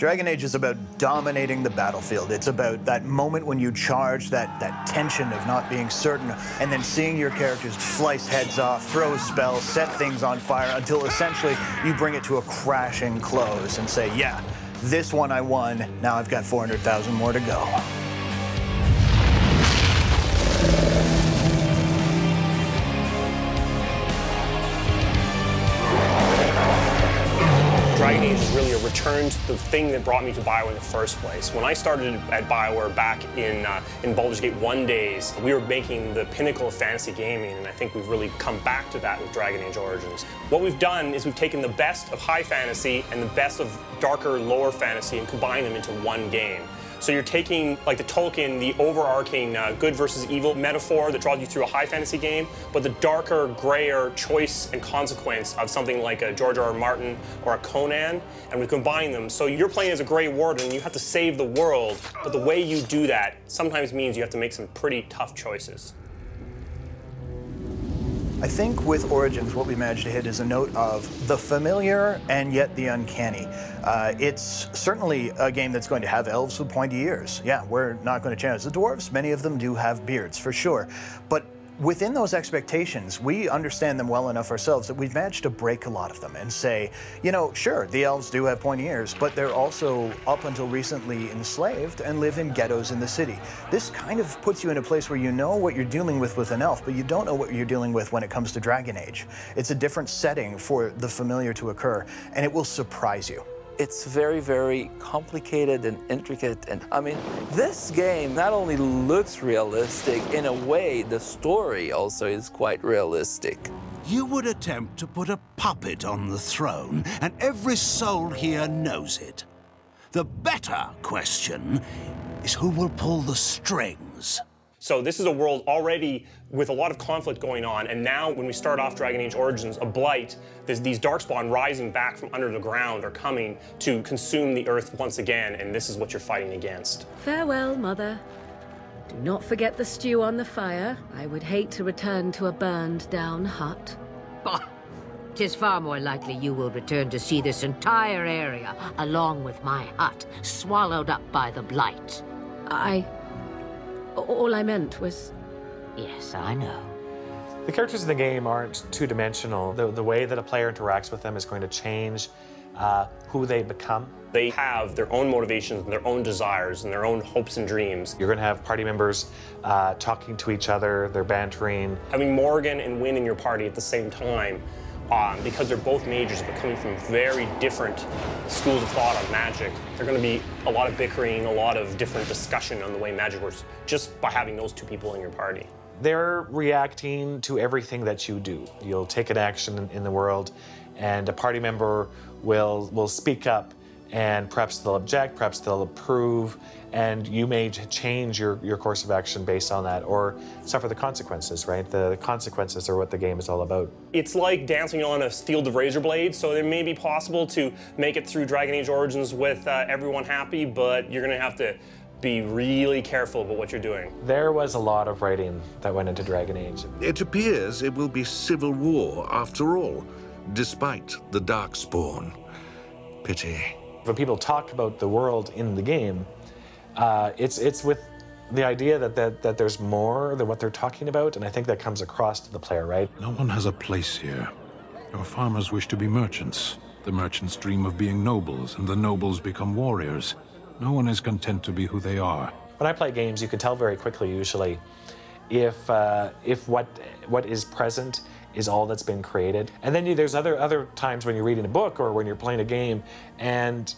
Dragon Age is about dominating the battlefield. It's about that moment when you charge, that tension of not being certain, and then seeing your characters slice heads off, throw spells, set things on fire, until essentially you bring it to a crashing close and say, yeah, this one I won, now I've got 400,000 more to go. Dragon Age is really a return to the thing that brought me to BioWare in the first place. When I started at BioWare back in Baldur's Gate 1 days, we were making the pinnacle of fantasy gaming, and I think we've really come back to that with Dragon Age Origins. What we've done is we've taken the best of high fantasy and the best of darker, lower fantasy and combined them into one game. So you're taking, like the Tolkien, the overarching good versus evil metaphor that draws you through a high fantasy game, but the darker, grayer choice and consequence of something like a George R.R. Martin or a Conan, and we combine them. So you're playing as a Grey Warden, you have to save the world, but the way you do that sometimes means you have to make some pretty tough choices. I think with Origins, what we managed to hit is a note of the familiar and yet the uncanny. It's certainly a game that's going to have elves with pointy ears. Yeah, we're not going to change the dwarves. Many of them do have beards, for sure. But within those expectations, we understand them well enough ourselves that we've managed to break a lot of them and say, you know, sure, the elves do have pointy ears, but they're also, up until recently, enslaved and live in ghettos in the city. This kind of puts you in a place where you know what you're dealing with an elf, but you don't know what you're dealing with when it comes to Dragon Age. It's a different setting for the familiar to occur, and it will surprise you. It's very, very complicated and intricate. And I mean, this game not only looks realistic, in a way, the story also is quite realistic. You would attempt to put a puppet on the throne, and every soul here knows it. The better question is who will pull the strings. So this is a world already with a lot of conflict going on, and now when we start off Dragon Age Origins, a blight, there's these darkspawn rising back from under the ground are coming to consume the earth once again, and this is what you're fighting against. Farewell, Mother. Do not forget the stew on the fire. I would hate to return to a burned-down hut. Bah! 'Tis far more likely you will return to see this entire area, along with my hut, swallowed up by the blight. All I meant was... Yes, I know. The characters in the game aren't two-dimensional. The way that a player interacts with them is going to change who they become. They have their own motivations and their own desires and their own hopes and dreams. You're going to have party members talking to each other, they're bantering. Having Morgan and Wynne in your party at the same time, because they're both mages but coming from very different schools of thought on magic, there's going to be a lot of bickering, a lot of different discussion on the way magic works, just by having those two people in your party. They're reacting to everything that you do. You'll take an action in the world, and a party member will speak up, and perhaps they'll object, perhaps they'll approve, and you may change your course of action based on that, or suffer the consequences, right? The consequences are what the game is all about. It's like dancing on a field of razor blades, so it may be possible to make it through Dragon Age Origins with everyone happy, but you're gonna have to be really careful about what you're doing. There was a lot of writing that went into Dragon Age. It appears it will be civil war after all, despite the Darkspawn. Pity. When people talk about the world in the game, it's with the idea that there's more than what they're talking about, and I think that comes across to the player, right? No one has a place here. Your farmers wish to be merchants. The merchants dream of being nobles, and the nobles become warriors. No one is content to be who they are. When I play games, you can tell very quickly, usually, if what is present is all that's been created. And then there's other times when you're reading a book or when you're playing a game, and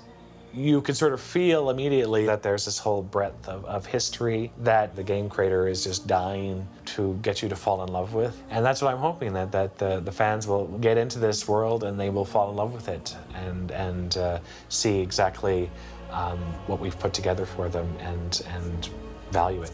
you can sort of feel immediately that there's this whole breadth of history that the game creator is just dying to get you to fall in love with. And that's what I'm hoping, that the fans will get into this world and they will fall in love with it and see exactly what we've put together for them and value it.